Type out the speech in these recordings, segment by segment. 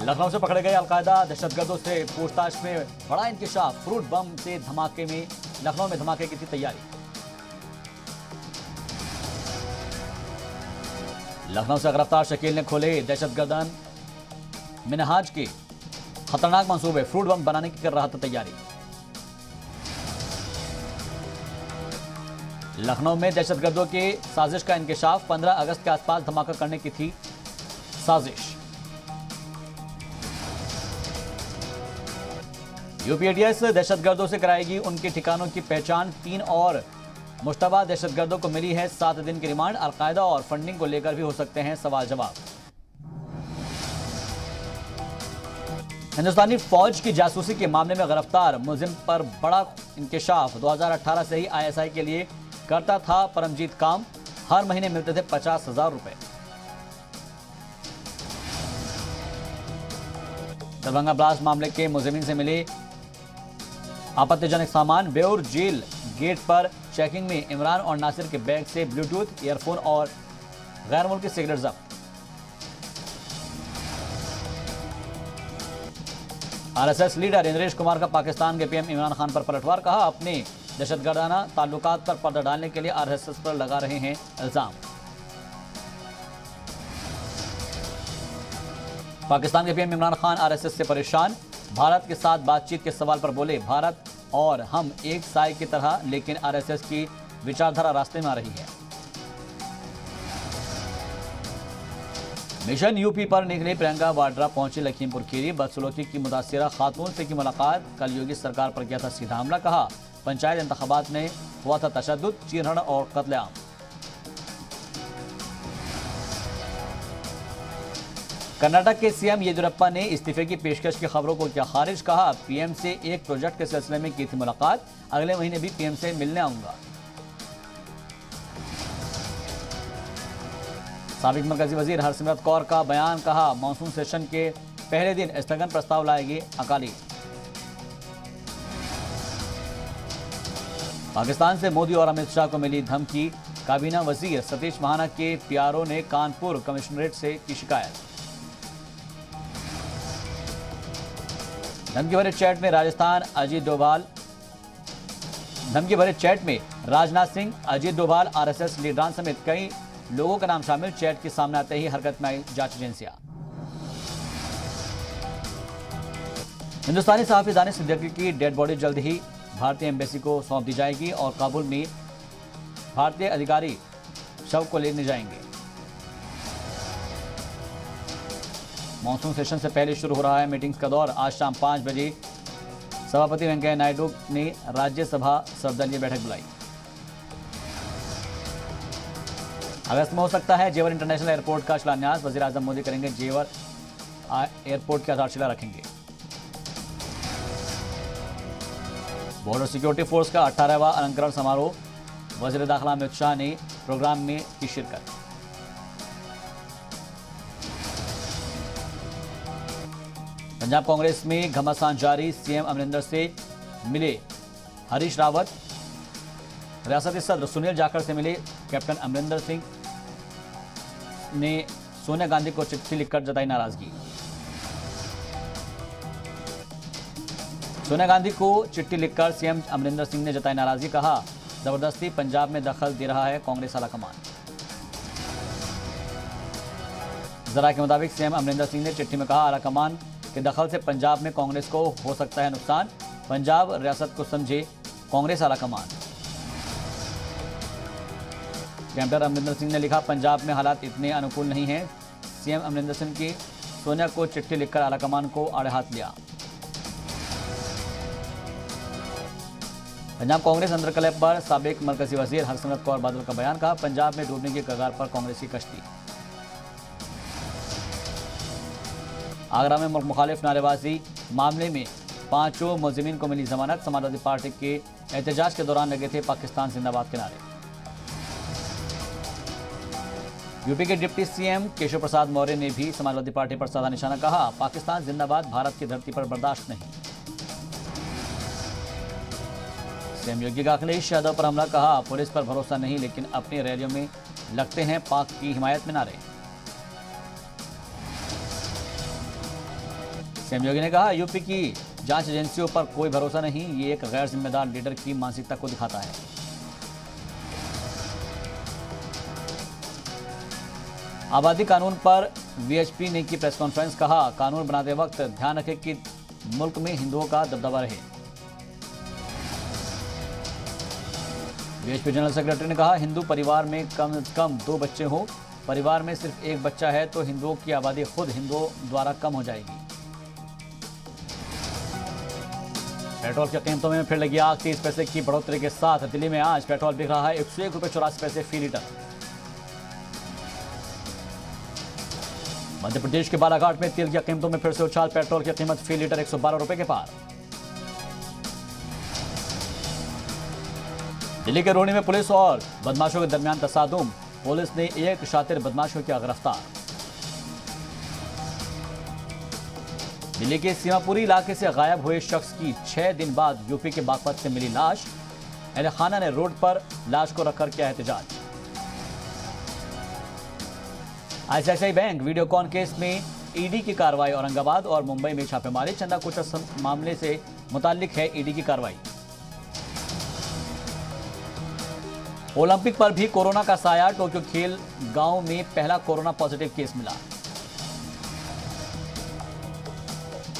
लखनऊ से पकड़े गए अलकायदा दहशतगर्दों से पूछताछ में बड़ा इंकशाफ। फ्रूट बम से धमाके में लखनऊ में धमाके की थी तैयारी। लखनऊ से गिरफ्तार शकील ने खोले दहशतगर्दन मिनहाज के खतरनाक मंसूबे। फ्रूट बम बनाने की कर रहा था तैयारी। लखनऊ में दहशतगर्दों की साजिश का इंकशाफ। 15 अगस्त के आसपास धमाका करने की थी साजिश। यूपीएटीएस दहशतगर्दों से कराएगी उनके ठिकानों की पहचान। 3 और मुश्तबा दहशतगर्दों को मिली है 7 दिन की रिमांड। अलकायदा और फंडिंग को लेकर भी हो सकते हैं सवाल जवाब। हिंदुस्तानी फौज की जासूसी के मामले में गिरफ्तार मुलजिम पर बड़ा इंकशाफ। 2018 से ही आईएसआई के लिए करता था परमजीत काम। हर महीने मिलते थे 50,000 रुपए। दरभंगा ब्लास्ट मामले के मुलजिमीन से मिले आपत्तिजनक सामान। बेउर जेल गेट पर चेकिंग में इमरान और नासिर के बैग से ब्लूटूथ, ईयरफोन और गैर मुल्की सिगरेट जब्त। आरएसएस लीडर इंद्रेश कुमार का पाकिस्तान के पीएम इमरान खान पर पलटवार। कहा, अपने दहशतगर्दाना ताल्लुकात पर पर्दा डालने के लिए आरएसएस पर लगा रहे हैं इल्जाम। पाकिस्तान के पीएम इमरान खान आरएसएस से परेशान। भारत के साथ बातचीत के सवाल पर बोले, भारत और हम एक साए की तरह, लेकिन आरएसएस की विचारधारा रास्ते में आ रही है। मिशन यूपी पर निकले प्रियंका वाड्रा पहुंची लखीमपुर खीरी। बदसलूकी की मुतासिरा खातून से की मुलाकात। कल योगी सरकार पर किया था सीधा हमला। कहा, पंचायत इंतखाबात में हुआ था तशद्दुद, चीरहरण और कत्लेआम। कर्नाटक के सीएम येदियुरप्पा ने इस्तीफे की पेशकश की खबरों को किया खारिज। कहा, पीएम से एक प्रोजेक्ट के सिलसिले में की थी मुलाकात। अगले महीने भी पीएम से मिलने आऊंगा। साबिक मरकजी वजीर हरसिमरत कौर का बयान। कहा, मानसून सेशन के पहले दिन स्थगन प्रस्ताव लाएगी अकाली। पाकिस्तान से मोदी और अमित शाह को मिली धमकी। काबीना वजीर सतीश महाना के पीआरओ ने कानपुर कमिश्नरेट से की शिकायत। धमकी भरे चैट में राजनाथ सिंह, अजीत डोभाल, आरएसएस लीडरान समेत कई लोगों का नाम शामिल। चैट के सामने आते ही हरकत में आई जांच एजेंसियां। हिंदुस्तानी सहाफी दानिश सिद्दीकी की डेड बॉडी जल्द ही भारतीय एम्बेसी को सौंप दी जाएगी और काबुल में भारतीय अधिकारी शव को लेने जाएंगे। मॉनसून सेशन से पहले शुरू हो रहा है मीटिंग्स का दौर। आज शाम 5 बजे सभापति वेंकैया नायडू ने राज्यसभा सर्वदलीय बैठक बुलाई। अगस्त में हो सकता है जेवर इंटरनेशनल एयरपोर्ट का शिलान्यास। वजीर आजम मोदी करेंगे जेवर एयरपोर्ट की आधारशिला रखेंगे। बॉर्डर सिक्योरिटी फोर्स का 18वां अलंकरण समारोह। वजीर दाखिला अमित शाह ने प्रोग्राम में की शिरकत। पंजाब कांग्रेस में घमासान जारी। सीएम अमरिंदर से मिले हरीश रावत। रियासती सदर सुनील जाखड़ से मिले कैप्टन अमरिंदर सिंह ने सोनिया गांधी को चिट्ठी लिखकर जताई नाराजगी। सोनिया गांधी को चिट्ठी लिखकर सीएम अमरिंदर सिंह ने जताई नाराजगी। कहा, जबरदस्ती पंजाब में दखल दे रहा है कांग्रेस आलाकमान। जरा के मुताबिक सीएम अमरिंदर सिंह ने चिट्ठी में कहा, आलाकमान के दखल से पंजाब में कांग्रेस को हो सकता है नुकसान। पंजाब रियासत को समझे कांग्रेस आलाकमान। कैप्टन अमरिंदर सिंह ने लिखा, पंजाब में हालात इतने अनुकूल नहीं हैं। सीएम अमरिंदर सिंह की सोनिया को चिट्ठी लिखकर आलाकमान को आड़े हाथ लिया। पंजाब कांग्रेस अंतर्कलह पर साबिक मरकजी वजीर हरसिमरत कौर बादल का बयान। कहा, पंजाब में डूबने की कगार पर कांग्रेस की कश्ती। आगरा में मुल्क मुखालिफ नारेबाजी मामले में 5 मुलजिमीन को मिली जमानत। समाजवादी पार्टी के एहतजाज के दौरान लगे थे पाकिस्तान जिंदाबाद के नारे। यूपी के डिप्टी सीएम केशव प्रसाद मौर्य ने भी समाजवादी पार्टी पर साधा निशाना। कहा, पाकिस्तान जिंदाबाद, भारत की धरती पर बर्दाश्त नहीं। सीएम योगी का अखिलेश यादव पर हमला। कहा, पुलिस पर भरोसा नहीं, लेकिन अपनी रैलियों में लगते हैं पाक की हिमायत में नारे। सीएम योगी ने कहा, यूपी की जांच एजेंसियों पर कोई भरोसा नहीं, ये एक गैर जिम्मेदार लीडर की मानसिकता को दिखाता है। आबादी कानून पर वीएचपी ने की प्रेस कॉन्फ्रेंस, कहा कानून बनाते वक्त ध्यान रखें कि मुल्क में हिंदुओं का दबदबा रहे। वीएचपी जनरल सेक्रेटरी ने कहा, हिंदू परिवार में कम से कम 2 बच्चे हों, परिवार में सिर्फ 1 बच्चा है तो हिंदुओं की आबादी खुद हिंदुओं द्वारा कम हो जाएगी। पेट्रोल की कीमतों में फिर लगी आग, 30 पैसे की बढ़ोतरी के साथ दिल्ली में आज पेट्रोल बिक रहा है 101 रुपये 84 पैसे फी लीटर। मध्य प्रदेश के बालाघाट में तेल की कीमतों में फिर से उछाल, पेट्रोल की कीमत फी लीटर 112 रुपये के पार। दिल्ली के रोहनी में पुलिस और बदमाशों के दरमियान तसादुम, पुलिस ने एक शातिर बदमाश को किया गिरफ्तार। दिल्ली के सीमापुरी इलाके से गायब हुए शख्स की 6 दिन बाद यूपी के बागपत से मिली लाश, अहले खाना ने रोड पर लाश को रखकर किया एहतजाज। आईसीआईसीआई बैंक वीडियोकॉन केस में ईडी की कार्रवाई, औरंगाबाद और मुंबई में छापेमारी, चंदा कोचर मामले से मुताल्लिक है ईडी की कार्रवाई। ओलंपिक पर भी कोरोना का साया, टोक्यो खेल गांव में पहला कोरोना पॉजिटिव केस मिला।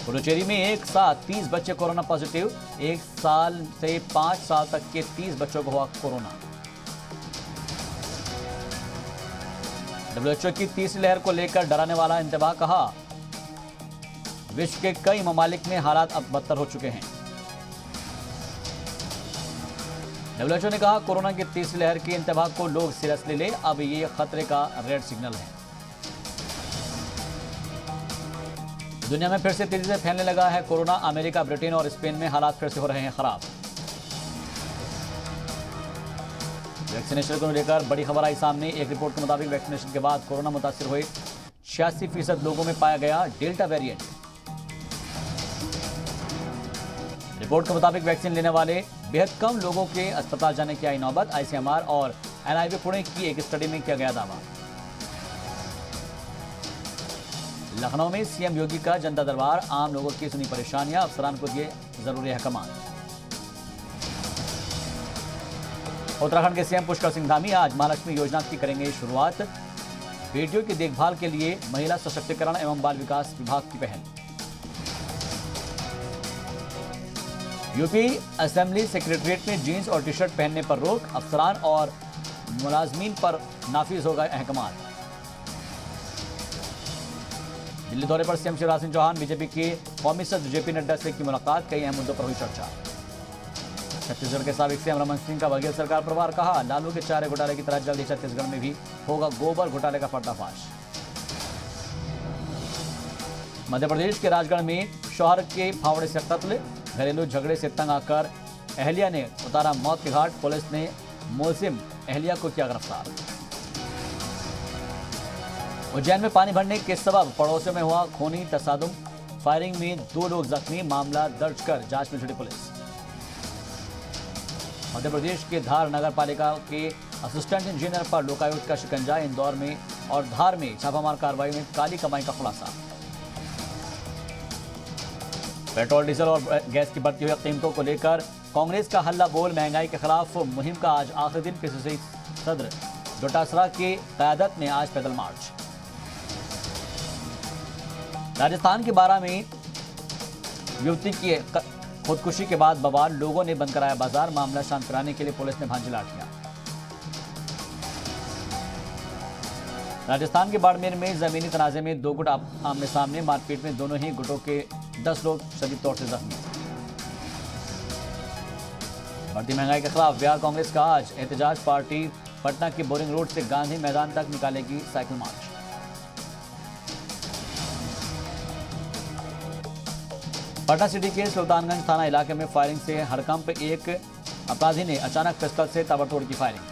पुडुचेरी में एक साथ 30 बच्चे कोरोना पॉजिटिव, 1 साल से 5 साल तक के 30 बच्चों को हुआ कोरोना। डब्ल्यूएचओ की तीसरी लहर को लेकर डराने वाला इंतबाह, कहा विश्व के कई ममालिक में हालात अब बदतर हो चुके हैं। डब्ल्यूएचओ ने कहा, कोरोना की तीसरी लहर की इंतबाह को लोग सीरियसली ले, अब ये खतरे का रेड सिग्नल है। दुनिया में फिर से तेजी से फैलने लगा है कोरोना, अमेरिका, ब्रिटेन और स्पेन में हालात फिर से हो रहे हैं खराब। वैक्सीनेशन को लेकर बड़ी खबर आई सामने, एक रिपोर्ट के मुताबिक वैक्सीनेशन के बाद कोरोना मुतासिर हुए 86% लोगों में पाया गया डेल्टा वेरिएंट। रिपोर्ट के मुताबिक वैक्सीन लेने वाले बेहद कम लोगों के अस्पताल जाने की आई नौबत, आईसीएमआर और एनआईवी पुणे की एक स्टडी में किया गया दावा। लखनऊ में सीएम योगी का जनता दरबार, आम लोगों की सुनी परेशानियां, अफसरान को दिए जरूरी अहकाम। उत्तराखंड के सीएम पुष्कर सिंह धामी आज महालक्ष्मी योजना की करेंगे शुरुआत, बेटियों की देखभाल के लिए महिला सशक्तिकरण एवं बाल विकास विभाग की पहल। यूपी असेंबली सेक्रेटरिएट में जींस और टी शर्ट पहनने पर रोक, अफसरान और मुलाजमीन पर नाफिज होगा अहकाम। दिल्ली दौरे पर सीएम शिवराज सिंह चौहान, बीजेपी के कौमी सदस्य जेपी नड्डा से की मुलाकात, कई अहम मुद्दों पर हुई चर्चा। छत्तीसगढ़ के साबिक सीएम रमन सिंह का बघेल सरकार पर वार, कहा लालू के चारे घोटाले की तरह जल्द ही छत्तीसगढ़ में भी होगा गोबर घोटाले का पर्दाफाश। मध्य प्रदेश के राजगढ़ में शौहर के फावड़े से कत्ल, घरेलू झगड़े से तंग आकर अहलिया ने उतारा मौत के घाट, पुलिस ने मुलजिम अहलिया को किया गिरफ्तार। उज्जैन में पानी भरने के सबब पड़ोसियों में हुआ खूनी तसादुम, फायरिंग में 2 लोग जख्मी, मामला दर्ज कर जांच में जुटी पुलिस। मध्य प्रदेश के धार नगर पालिका के असिस्टेंट इंजीनियर पर लोकायुक्त का शिकंजा, इंदौर में और धार में छापामार कार्रवाई में काली कमाई का खुलासा। पेट्रोल, डीजल और गैस की बढ़ती हुई कीमतों को लेकर कांग्रेस का हल्ला बोल, महंगाई के खिलाफ मुहिम का आज आखिरी दिन, पीसीसी सदर डोटासरा की क़यादत में आज पैदल मार्च। राजस्थान के बारां में युवती की खुदकुशी के बाद बवाल, लोगों ने बंद कराया बाजार, मामला शांत कराने के लिए पुलिस ने भांजी लाठियां। राजस्थान के बाड़मेर में जमीनी तनाजे में 2 गुट आमने सामने, मारपीट में दोनों ही गुटों के 10 लोग शदीद तौर से जख्मी। बढ़ती महंगाई के खिलाफ बिहार कांग्रेस का आज एहतजाज, पार्टी पटना के बोरिंग रोड से गांधी मैदान तक निकालेगी साइकिल मार्च। पटना सिटी के सुल्तानगंज थाना इलाके में फायरिंग से हड़कंप, एक अपराधी ने अचानक पिस्टल से ताबड़तोड़ की फायरिंग।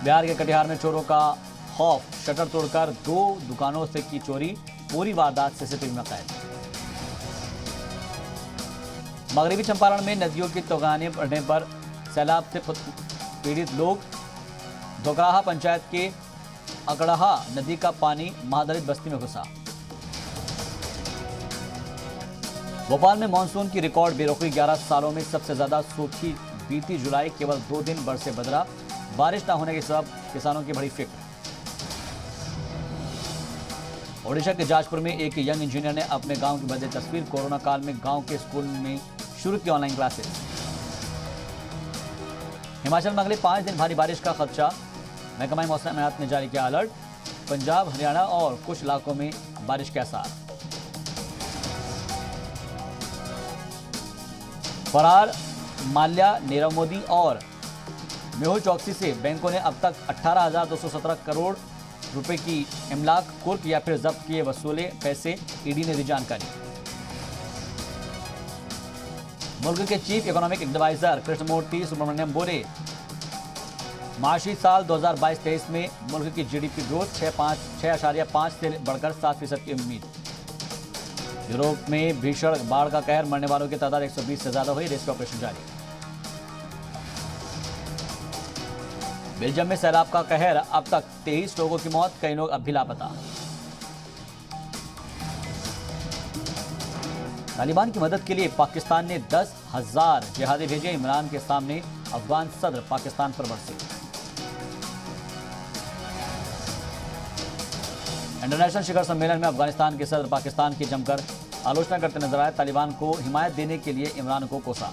बिहार के कटिहार में चोरों का खौफ, शटर तोड़कर 2 दुकानों से की चोरी, पूरी वारदात सीसीटीवी में कैद। मगरबी चंपारण में नदियों की तोगाने बढ़ने पर सैलाब से पीड़ित लोग, धोकराहा पंचायत के अकड़हा नदी का पानी महादलित बस्ती में घुसा। भोपाल में मानसून की रिकॉर्ड बेरुखी, 11 सालों में सबसे ज्यादा सूखी बीती जुलाई, केवल 2 दिन बरसे बदरा। बारिश न होने के सबब किसानों की बड़ी फिक्र। ओडिशा के जाजपुर में एक यंग इंजीनियर ने अपने गांव की बदली तस्वीर। कोरोना काल में गांव के स्कूल में शुरू की ऑनलाइन क्लासेस। हिमाचल में अगले 5 दिन भारी बारिश का खदशा, महकमा मौसमियात ने जारी किया अलर्ट। पंजाब, हरियाणा और कुछ इलाकों में बारिश के आसार। फरार माल्या, नीरव मोदी और मेहुल चौकसी से बैंकों ने अब तक 18,217 करोड़ रुपए की इमलाक, कुर्क या फिर जब्त किए वसूले पैसे, ईडी ने दी जानकारी। मुल्क के chief economic adviser Krishnamurthy Subramanian बोले, माशी साल 2022-23 में मुल्क की जीडीपी ग्रोथ 6.5 से बढ़कर 7% की उम्मीद। यूरोप में भीषण बाढ़ का कहर, मरने वालों की तादाद 120 से ज्यादा हुई, रेस्क्यू ऑपरेशन जारी। बेल्जियम में सैलाब का कहर, अब तक 23 लोगों की मौत, कई लोग अब भी लापता। तालिबान की मदद के लिए पाकिस्तान ने 10,000 जिहादी भेजे, इमरान के सामने अफगान सदर पाकिस्तान पर बरसे। इंटरनेशनल शिखर सम्मेलन में अफगानिस्तान के सदर पाकिस्तान की जमकर आलोचना करते नजर आए, तालिबान को हिमायत देने के लिए इमरान को कोसा।